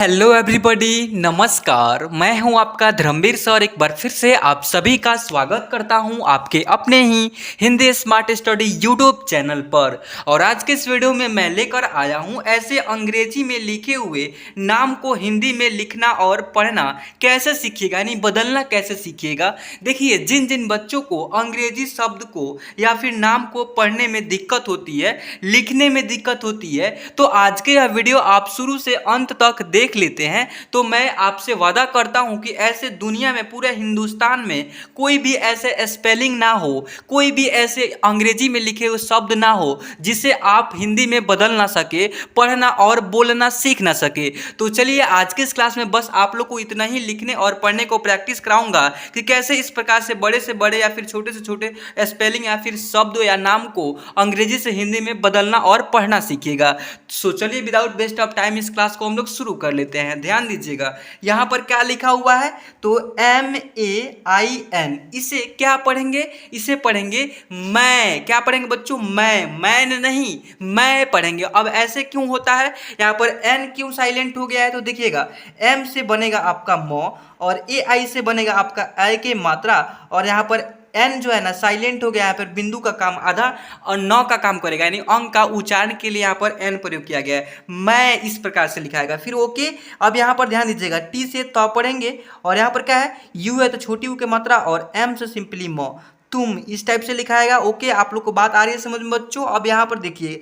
Hello everybody, नमस्कार। मैं हूं आपका धर्मवीर सर। एक बार फिर से आप सभी का स्वागत करता हूं आपके अपने ही Hindi smart study YouTube channel पर। और आज के इस वीडियो में मैं लेकर आया हूं ऐसे अंग्रेजी में लिखे हुए नाम को हिंदी में लिखना और पढ़ना कैसे सीखिएगा, यानी बदलना कैसे सीखिएगा। देखिए, जिन जिन बच्चों को अंग्रेजी शब्द को या फिर नाम को पढ़ने में दिक्कत होती है, लिखने में दिक्कत होती है, तो आज के यह वीडियो आप शुरू से अंत तक देख लेते हैं तो मैं आपसे वादा करता हूं कि ऐसे दुनिया में, पूरे हिंदुस्तान में कोई भी ऐसे स्पेलिंग ना हो, कोई भी ऐसे अंग्रेजी में लिखे हुए शब्द ना हो जिसे आप हिंदी में बदल ना सके, पढ़ना और बोलना सीख ना सके। तो चलिए, आज के इस क्लास में बस आप लोग को इतना ही लिखने और पढ़ने को प्रैक्टिस कराऊंगा कि कैसे इस प्रकार से बड़े या फिर छोटे से छोटे स्पेलिंग या फिर शब्द या नाम को अंग्रेजी से हिंदी में बदलना और पढ़ना सीखिएगा। सो चलिए, विदाउट वेस्ट ऑफ टाइम इस क्लास को हम लोग शुरू कर लेते हैं। ध्यान दीजिएगा, यहाँ पर क्या लिखा हुआ है, तो MAIN, इसे क्या पढ़ेंगे, इसे पढ़ेंगे मैं। क्या पढ़ेंगे बच्चों, मैन नहीं, मैं पढ़ेंगे। अब ऐसे क्यों होता है, यहाँ पर N क्यों साइलेंट हो गया है, तो देखिएगा, M से बनेगा आपका मौ और AI से बनेगा आपका I के मात्रा, और यहाँ पर एन जो है ना साइलेंट हो गया। यहाँ पर बिंदु का काम आधा और नौ का काम करेगा, यानी अंक का उच्चारण के लिए यहाँ पर एन प्रयोग किया गया है। मैं इस प्रकार से लिखाएगा। फिर ओके, अब यहाँ पर ध्यान दीजिएगा, टी से तो पढ़ेंगे और यहाँ पर क्या है, यू है तो छोटी यू के मात्रा और एम से सिंपली मो, तुम, इस टाइप से लिखाएगा। ओके, आप लोग को बात आ रही है समझ में बच्चों। अब यहाँ पर देखिए,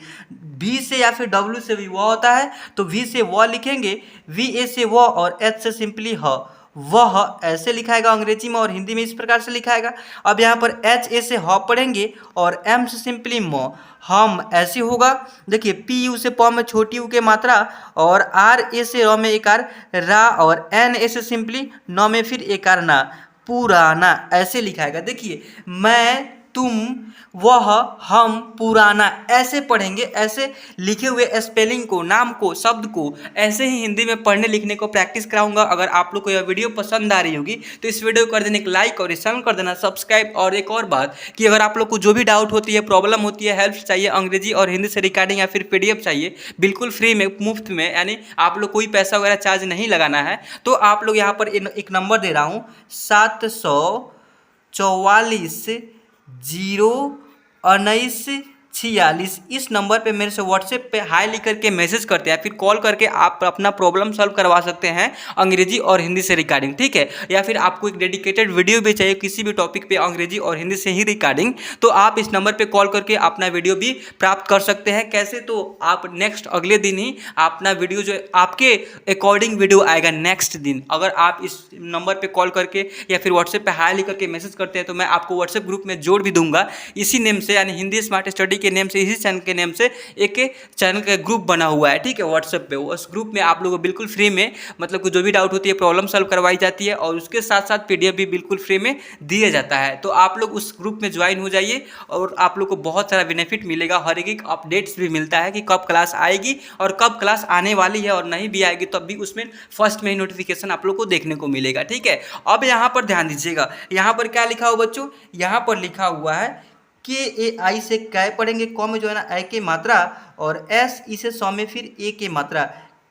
V से या फिर W से भी वो होता है तो V से वो लिखेंगे, VA से वो और H से सिंपली ह, वह ऐसे लिखाएगा अंग्रेजी में, और हिंदी में इस प्रकार से लिखाएगा। अब यहाँ पर HA से ह पढ़ेंगे और M से सिंपली मो, हम, ऐसे होगा। देखिए, PU से प में छोटी यू के मात्रा और RA से र में एकार रा और NA से सिंपली न में फिर एकार ना, पुराना, ऐसे लिखाएगा। देखिए, मैं, तुम, वह, हम, पुराना, ऐसे पढ़ेंगे। ऐसे लिखे हुए स्पेलिंग को, नाम को, शब्द को ऐसे ही हिंदी में पढ़ने लिखने को प्रैक्टिस कराऊंगा। अगर आप लोग को यह वीडियो पसंद आ रही होगी तो इस वीडियो को कर देने एक लाइक और इस चैनल कर देना सब्सक्राइब। और एक और बात कि अगर आप लोग को जो भी डाउट होती है, प्रॉब्लम होती है, हेल्प चाहिए अंग्रेजी और हिंदी से रिकॉर्डिंग या फिर PDF चाहिए, बिल्कुल फ्री में, मुफ्त में, यानी आप लोग कोई पैसा वगैरह चार्ज नहीं लगाना है, तो आप लोग यहाँ पर एक नंबर दे रहा हूँ, 744-019-46। इस नंबर पे मेरे से व्हाट्सएप पे हाई लिख करके मैसेज करते हैं, फिर कॉल करके आप अपना प्रॉब्लम सॉल्व करवा सकते हैं अंग्रेजी और हिंदी से रिकॉर्डिंग, ठीक है। या फिर आपको एक डेडिकेटेड वीडियो भी चाहिए किसी भी टॉपिक पे अंग्रेजी और हिंदी से ही रिकॉर्डिंग, तो आप इस नंबर पे कॉल करके अपना वीडियो भी प्राप्त कर सकते हैं। कैसे, तो आप नेक्स्ट अगले दिन ही अपना वीडियो जो आपके अकॉर्डिंग वीडियो आएगा नेक्स्ट दिन। अगर आप इस नंबर पर कॉल करके या फिर व्हाट्सएप पर हाई लिख करके मैसेज करते हैं तो मैं आपको व्हाट्सएप ग्रुप में जोड़ भी दूंगा, इसी नेम से, यानी हिंदी स्मार्ट स्टडी के नेम से, इसी चैनल के नेम से एक चैनल का ग्रुप बना हुआ है, ठीक है, व्हाट्सएप पे। उस ग्रुप में आप लोगों को बिल्कुल फ्री में, मतलब कि जो भी डाउट होती है, प्रॉब्लम सॉल्व करवाई जाती है और उसके साथ साथ PDF भी बिल्कुल फ्री में दिया जाता है। तो आप लोग उस ग्रुप में ज्वाइन हो जाइए और आप लोग को बहुत सारा बेनिफिट मिलेगा। हर एक अपडेट्स भी मिलता है कि कब क्लास आएगी और कब क्लास आने वाली है, और नहीं भी आएगी तब भी उसमें फर्स्ट में ही नोटिफिकेशन आप लोग को देखने को मिलेगा, ठीक है। अब यहाँ पर ध्यान दीजिएगा, यहाँ पर क्या लिखा हुआ बच्चों, यहाँ पर लिखा हुआ है KAI से कै पढ़ेंगे, क में जो है ना आई की मात्रा, और S इसे सौ में फिर A की मात्रा,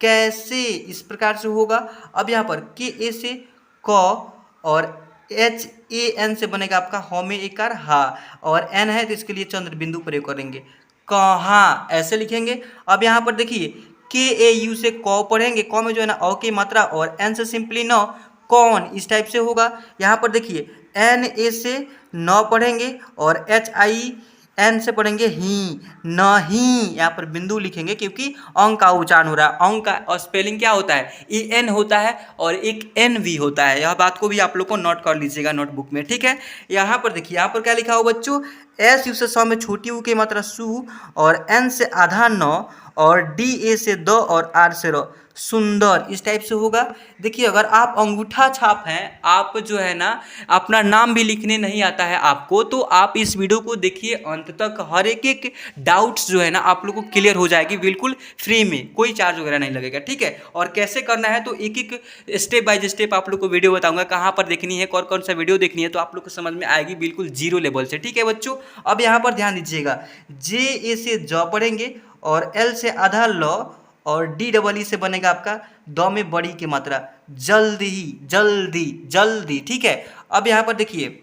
कैसे, इस प्रकार से होगा। अब यहाँ पर KA से क और HAN से बनेगा आपका ह में एकार हा, और N है तो इसके लिए चंद्र बिंदु प्रयोग करेंगे, कहाँ, ऐसे लिखेंगे। अब यहाँ पर देखिए, KAU से क पढ़ेंगे, क में जो है ना अ की मात्रा और N से सिंपली न, कौन, इस टाइप से होगा। यहाँ पर देखिए, NA से न पढ़ेंगे और HIN से पढ़ेंगे ही, नहीं, यहाँ पर बिंदु लिखेंगे क्योंकि अंक का उच्चारण हो रहा है। अंक का स्पेलिंग क्या होता है, EN होता है और एक NV होता है। यह बात को भी आप लोग को नोट कर लीजिएगा नोटबुक में, ठीक है। यहाँ पर देखिए, यहाँ पर क्या लिखा हो बच्चों, SU से सौ में छोटी U की मात्रा सु और N से आधा न और DA से द और R से र, सुंदर, इस टाइप से होगा। देखिए, अगर आप अंगूठा छाप हैं, आप जो है ना अपना नाम भी लिखने नहीं आता है आपको, तो आप इस वीडियो को देखिए अंत तक। हर एक डाउट्स जो है ना आप लोग को क्लियर हो जाएगी, बिल्कुल फ्री में, कोई चार्ज वगैरह नहीं लगेगा, ठीक है। और कैसे करना है तो एक एक स्टेप बाय स्टेप आप लोग को वीडियो बताऊंगा, कहाँ पर देखनी है, कौन कौन सा वीडियो देखनी है, तो आप लोग को समझ में आएगी बिल्कुल जीरो लेवल से, ठीक है बच्चों। अब यहाँ पर ध्यान दीजिएगा, JA से ज पढ़ेंगे और L से आधा ल और DEE से बनेगा आपका द में बड़ी की मात्रा, जल्दी, जल्दी, जल्दी, ठीक है। अब यहाँ पर देखिए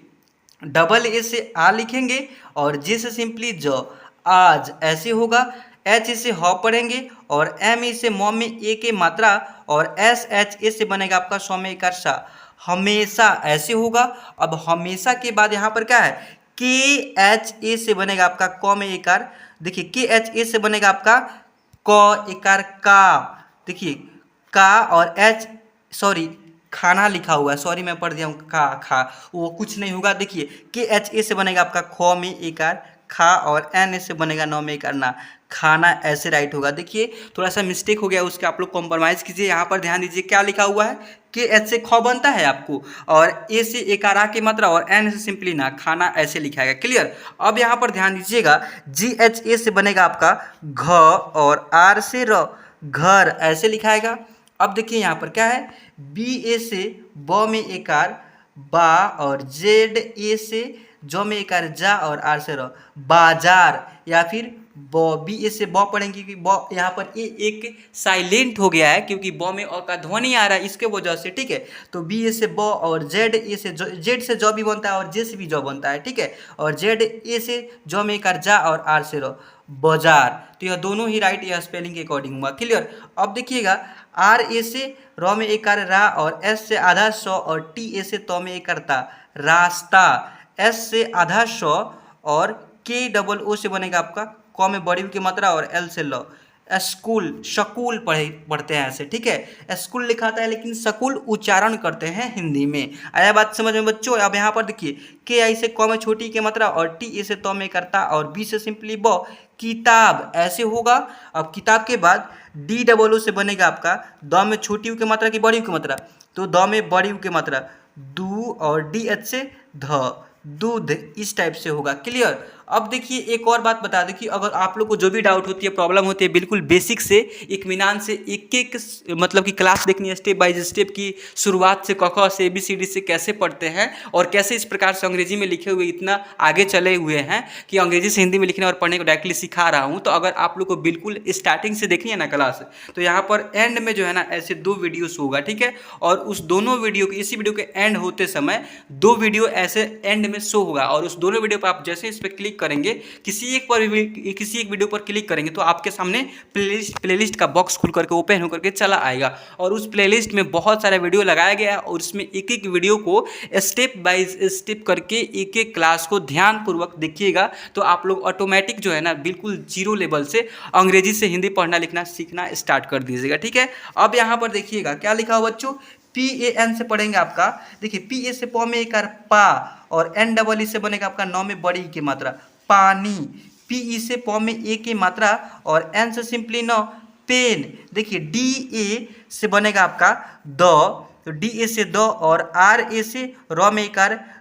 डबल ए से आ लिखेंगे और जे से सिंपली ज, आज ऐसे होगा। एच से ह पढ़ेंगे और एम ई से मॉम में ए के मात्रा और एस एच ए से बनेगा आपका सौ में एक सा, हमेशा ऐसे होगा। अब हमेशा के बाद यहाँ पर क्या है, के एच ए से बनेगा आपका क में एकार, देखिए के एच ए से बनेगा आपका क एकार का, देखिए का और एच, सॉरी खाना लिखा हुआ है, सॉरी मैं पढ़ दिया हूँ खा खा, वो कुछ नहीं होगा। देखिए के एच ए से बनेगा आपका ख में एकार खा और एन से बनेगा नौ में एकार ना, खाना ऐसे राइट होगा। देखिए थोड़ा सा मिस्टेक हो गया उसके, आप लोग कॉम्प्रोमाइज़ कीजिए। यहाँ पर ध्यान दीजिए क्या लिखा हुआ है, के एच से ख बनता है आपको और ए से एकार आ की मात्रा और एन से सिंपली ना, खाना ऐसे लिखाएगा। क्लियर। अब यहाँ पर ध्यान दीजिएगा जी एच ए से बनेगा आपका घ और आर से र, घर ऐसे लिखाएगा। अब देखिए यहाँ पर क्या है, बी ए से ब में एकार बा और जेड ए से ज में एकार जा और आर से र, बाजार, या फिर ब, बी ए से ब पढ़ेंगे क्योंकि ब यहाँ पर ए एक साइलेंट हो गया है क्योंकि ब में अ का ध्वनि आ रहा है इसके वजह से, ठीक है। तो बी ए से ब और जेड ए से जेड से ज भी बनता है और जे से भी ज बनता है, ठीक है। और जेड ए से ज में एकार जा और आर से र, बाजार। तो यह दोनों ही राइट, यह स्पेलिंग के अकॉर्डिंग हुआ। क्लियर। अब देखिएगा आर ए से र में एकार रा और एस से आधा सौ और टी ए से त में एकार ता, रास्ता, एस से आधा सौ और के डबल ओ से बनेगा आपका क में बड़ी की मात्रा और एल से ल, स्कूल, सकूल पढ़ते हैं ऐसे, ठीक है। स्कूल लिखाता है लेकिन सकूल उच्चारण करते हैं हिंदी में। आया बात समझ में बच्चों। अब यहाँ पर देखिए के आई से क में छोटी की मात्रा और टी ए से त में करता और बी से सिंपली ब, किताब ऐसे होगा। अब किताब के बाद डी डबल ओ से बनेगा आपका द में छोटी यू की मात्रा की बड़ी यू की मात्रा, तो द में बड़ी यू की मात्रा दू और डी एच से ध, दूध, इस टाइप से होगा। क्लियर। अब देखिए एक और बात बता दें कि अगर आप लोग को जो भी डाउट होती है, प्रॉब्लम होती है, बिल्कुल बेसिक से इत्मीनान से एक एक मतलब कि क्लास देखनी है, स्टेप बाय स्टेप की शुरुआत से क ख से ABCD से कैसे पढ़ते हैं और कैसे इस प्रकार से अंग्रेजी में लिखे हुए इतना आगे चले हुए हैं कि अंग्रेजी से हिंदी में लिखने और पढ़ने को डायरेक्टली सिखा रहा हूँ। तो अगर आप लोग को बिल्कुल स्टार्टिंग से देखनी है ना क्लास, तो यहाँ पर एंड में जो है ना ऐसे 2 वीडियोस होगा, ठीक है। और उस दोनों वीडियो के, इसी वीडियो के एंड होते समय 2 वीडियो ऐसे एंड में शो होगा और उस दोनों वीडियो पर आप जैसे इस पर क्लिक करेंगे, किसी एक वीडियो पर क्लिक करेंगे तो आपके सामने प्लेलिस्ट का बॉक्स खुल करके ओपन होकर के चला आएगा और उस प्लेलिस्ट में बहुत सारा वीडियो लगाया गया है और उसमें एक एक वीडियो को स्टेप बाय स्टेप करके एक एक क्लास को ध्यानपूर्वक देखिएगा तो आप लोग ऑटोमेटिक जो है ना बिल्कुल जीरो लेवल से अंग्रेजी से हिंदी पढ़ना लिखना सीखना स्टार्ट कर दीजिएगा, ठीक है। अब यहाँ पर देखिएगा क्या लिखा हुआ बच्चों, पी ए एन से पढ़ेंगे आपका, देखिए पी ए से प में एक पा और एन डबल ई से बनेगा आपका नौ में बड़ी की मात्रा पानी, पी ई से प में ए की मात्रा और एन से सिंपली नौ पेन। देखिए डी ए से बनेगा आपका द, तो डी ए से द और आर ए से र में एक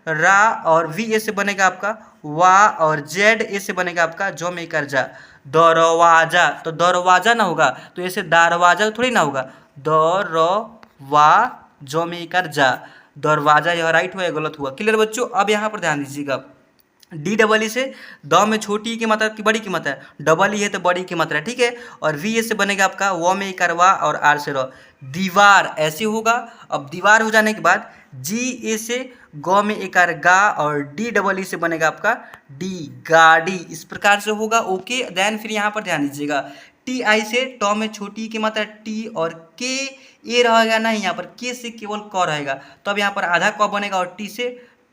रा और वी ए से बनेगा आपका वा और जेड ए से बनेगा आपका जो में एक जा, दरवाजा। तो दरवाजा ना होगा तो ऐसे दरवाजा थोड़ी ना होगा, दरवा जो में एक जा, दरवाजा। यह राइट हुआ या गलत हुआ। क्लियर बच्चों। अब यहाँ पर ध्यान दीजिएगा डी डबल ई से द में छोटी की मात्रा की बड़ी की मात्रा, डबल ई है तो बड़ी की मात्रा, ठीक है। और वी ए से बनेगा आपका व में एक वा और आर से र, दीवार ऐसे होगा। अब दीवार हो जाने के बाद जी ए से ग में एक गा और डी डबल ई से बनेगा आपका डी, गाड़ी, इस प्रकार से होगा। ओके देन फिर यहाँ पर ध्यान दीजिएगा टी आई से ट में छोटी की मात्रा टी और के ए रहेगा नहीं, यहाँ पर के से केवल क रहेगा तो अब यहाँ पर आधा क बनेगा और टी से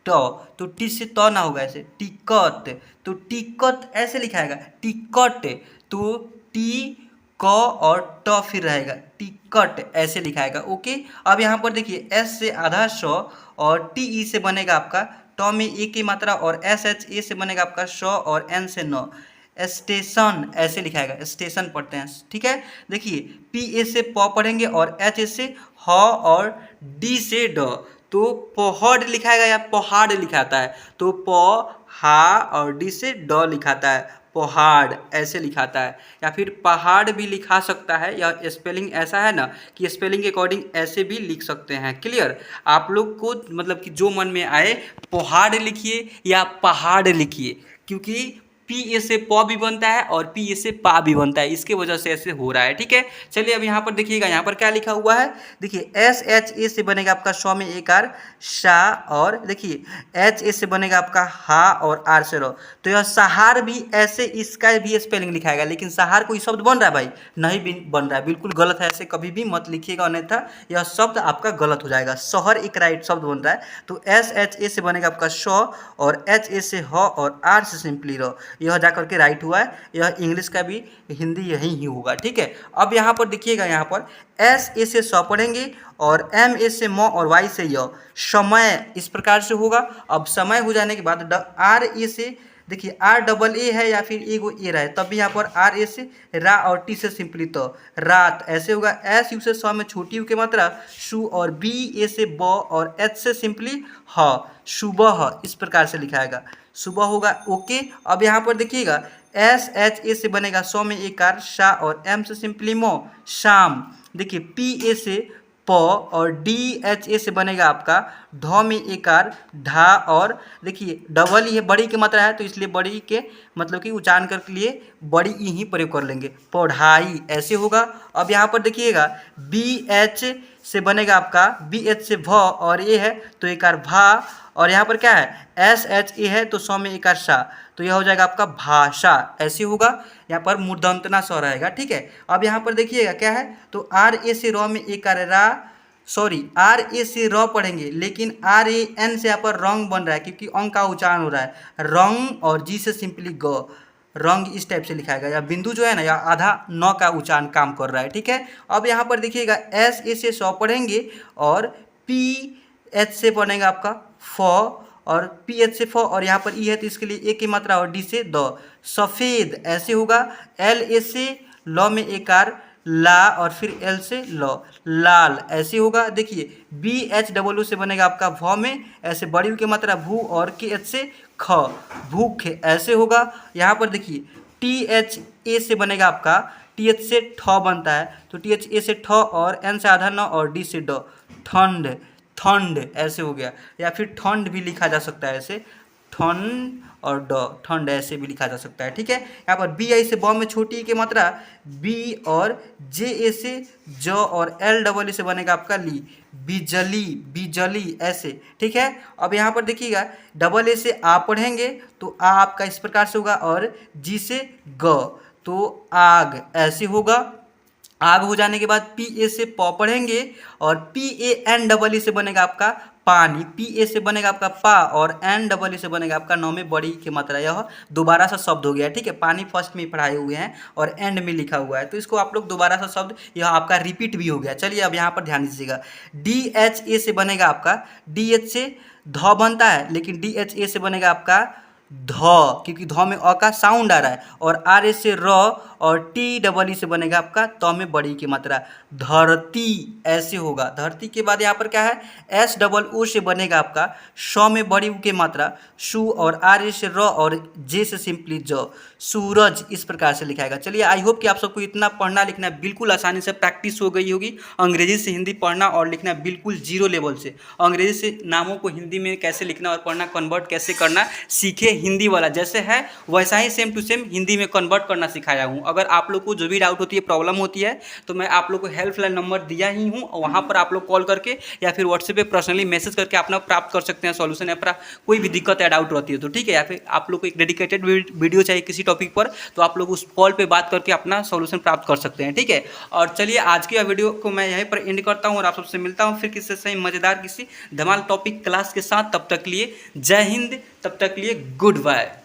ट, तो टी से त ना होगा ऐसे टिकट, तो टिकट ऐसे लिखाएगा टिकट, तो टी क और ट फिर रहेगा टिकट ऐसे लिखाएगा। ओके। अब यहाँ पर देखिए एस से आधा सौ और टी ई से बनेगा आपका ट में ए की मात्रा और एस एच ए से बनेगा आपका सौ और एन से नौ, स्टेशन ऐसे लिखाएगा, स्टेशन पढ़ते हैं, ठीक है। देखिए पी ए से प पढ़ेंगे और एच ए से ह और डी से ड, तो पहाड़ लिखाएगा या पहाड़ लिखाता है, तो प हा और डी से ड लिखाता है, पहाड़ ऐसे लिखाता है, या फिर पहाड़ भी लिखा सकता है। या स्पेलिंग ऐसा है ना कि स्पेलिंग के अकॉर्डिंग ऐसे भी लिख सकते हैं। क्लियर। आप लोग को मतलब कि जो मन में आए पहाड़ लिखिए या पहाड़ लिखिए, क्योंकि पी ए से प भी बनता है और पी ए से पा भी बनता है, इसके वजह से ऐसे हो रहा है। ठीक है, चलिए अब यहाँ पर देखिएगा, यहाँ पर क्या लिखा हुआ है, देखिए एस एच ए से बनेगा आपका श में एक आर शा, और देखिए एच ए से बनेगा आपका हा और आर से रो, तो यह सहार भी ऐसे इसका भी स्पेलिंग लिखाएगा, लेकिन सहार कोई शब्द बन रहा है भाई, नहीं भी बन रहा है, बिल्कुल गलत है, ऐसे कभी भी मत लिखिएगा, अन्यथा यह शब्द आपका गलत हो जाएगा। शहर एक राइट शब्द बन रहा है, तो एस एच ए से बनेगा आपका श और एच ए से ह और आर से सिंपली रो, यह जाकर के राइट हुआ है, यह इंग्लिश का भी हिंदी यही ही होगा। ठीक है, अब यहाँ पर देखिएगा, यहाँ पर एस ए से स पढ़ेंगे और एम ए से म और वाई से य, समय इस प्रकार से होगा। अब समय हो जाने के बाद आर ए से, देखिए आर डबल ए है या फिर एगो ए रहा है, तब भी यहाँ पर आर ए से रा और टी से सिंपली तो रात ऐसे होगा। एस यू से स में छोटी यू की मात्रा शु, और बी ए से ब और एच से सिंपली ह, सुबह इस प्रकार से लिखाएगा, सुबह होगा। ओके, अब यहाँ पर देखिएगा एस एच ए से बनेगा सौ में एक आर शा और एम से सिंपली मो शाम, देखिए पी ए से प और डी एच ए से बनेगा आपका ढ में एक आर ढा, और देखिए डबल ई है, बड़ी की मात्रा है तो इसलिए बड़ी के मतलब कि उच्चारण के लिए बड़ी ई ही प्रयोग कर लेंगे, पढ़ाई ऐसे होगा। अब यहाँ पर देखिएगा बी एच से बनेगा आपका बी एच से भ और ए है तो एक आर भा, और यहाँ पर क्या है एस एच ए है तो सौ में एक आर शा, तो यह हो जाएगा आपका भाषा ऐसे होगा, यहाँ पर मूर्धन्तना स रहेगा। ठीक है, अब यहाँ पर देखिएगा क्या है, तो आर ए से र में एक आर रा, सॉरी आर ए से र पढ़ेंगे, लेकिन आर ए एन से यहाँ पर रंग बन रहा है क्योंकि अंक का उच्चारण हो रहा है, रंग, और जी से सिंपली ग, रंग इस टाइप से लिखाएगा, या बिंदु जो है ना या आधा न का उच्चारण काम कर रहा है। ठीक है, अब यहाँ पर देखिएगा एस ए से स पढ़ेंगे और पी एच से पढ़ेंगे आपका फ, और पी एच से फ, और यहाँ पर ई है तो इसके लिए ए की मात्रा और डी से द, सफ़ेद ऐसे होगा। एल ए से ल में एक आर ला और फिर एल से ल, लाल ऐसे होगा। देखिए बी एच डब्ल्यू से बनेगा आपका भ में ऐसे बड़ी यू की मात्रा भू, और के एच से ख, भूख ऐसे होगा। यहाँ पर देखिए टी एच ए से बनेगा आपका टी एच से ठ बनता है, तो टी एच ए से ठ और एन से आधा न और डी से ड, ठंड, ठंड ऐसे हो गया, या फिर ठंड भी लिखा जा सकता है ऐसे, ठंड और ड, ठंड ऐसे भी लिखा जा सकता है। ठीक है, यहाँ पर बी आई से ब में छोटी की मात्रा बी, और जे ए से ज और एल डबल ए से बनेगा आपका ली, बिजली, बिजली ऐसे। ठीक है, अब यहाँ पर देखिएगा डबल ए से आ पढ़ेंगे तो आ आपका इस प्रकार से होगा, और जी से ग तो आग ऐसे होगा। आग हो जाने के बाद पी ए से प पढ़ेंगे और P A N double E से बनेगा आपका पानी, पी ए से बनेगा आपका पा और एन डबल ई से बनेगा आपका नौ में बड़ी की मात्रा, यह दोबारा सा शब्द हो गया है। ठीक है, पानी फर्स्ट में पढ़ाए हुए हैं और एंड में लिखा हुआ है, तो इसको आप लोग दोबारा सा शब्द यह आपका रिपीट भी हो गया। चलिए अब यहाँ पर ध्यान दीजिएगा, डी एच ए से बनेगा आपका डी एच से ध बनता है, लेकिन डी एच ए से बनेगा आपका ध, क्योंकि ध में अ का साउंड आ रहा है, और आर ए से र और टी डबल ई से बनेगा आपका त में बड़ी की मात्रा, धरती ऐसे होगा। धरती के बाद यहाँ पर क्या है एस डबल ओ से बनेगा आपका श में बड़ी ऊ की मात्रा सु, और आर ए से र और जे से सिंपली ज, सूरज इस प्रकार से लिखाएगा। चलिए आई होप कि आप सबको इतना पढ़ना लिखना बिल्कुल आसानी से प्रैक्टिस हो गई होगी। अंग्रेजी से हिंदी पढ़ना और लिखना बिल्कुल जीरो लेवल से, अंग्रेजी से नामों को हिंदी में कैसे लिखना और पढ़ना कन्वर्ट कैसे करना सीखे, हिंदी वाला जैसे है वैसा ही सेम टू सेम हिंदी में कन्वर्ट करना सिखाया हूँ। अगर आप लोग को जो भी डाउट होती है, प्रॉब्लम होती है, तो मैं आप लोग को हेल्पलाइन नंबर दिया ही हूँ, वहाँ पर आप लोग कॉल करके या फिर व्हाट्सएप पे पर्सनली मैसेज करके अपना प्राप्त कर सकते हैं सॉल्यूशन, या फिर कोई भी दिक्कत या डाउट रहती है तो ठीक है, या फिर आप लोग को एक डेडिकेटेड वीडियो चाहिए किसी टॉपिक पर तो आप लोग उस कॉल पर बात करके अपना सॉल्यूशन प्राप्त कर सकते हैं। ठीक है, और चलिए आज की वीडियो को मैं यहीं पर एंड करता हूँ और आप सबसे मिलता हूँ फिर किसी सही मज़ेदार किसी धमाल टॉपिक क्लास के साथ। तब तक लिए जय हिंद, तब तक लिए गुड बाय।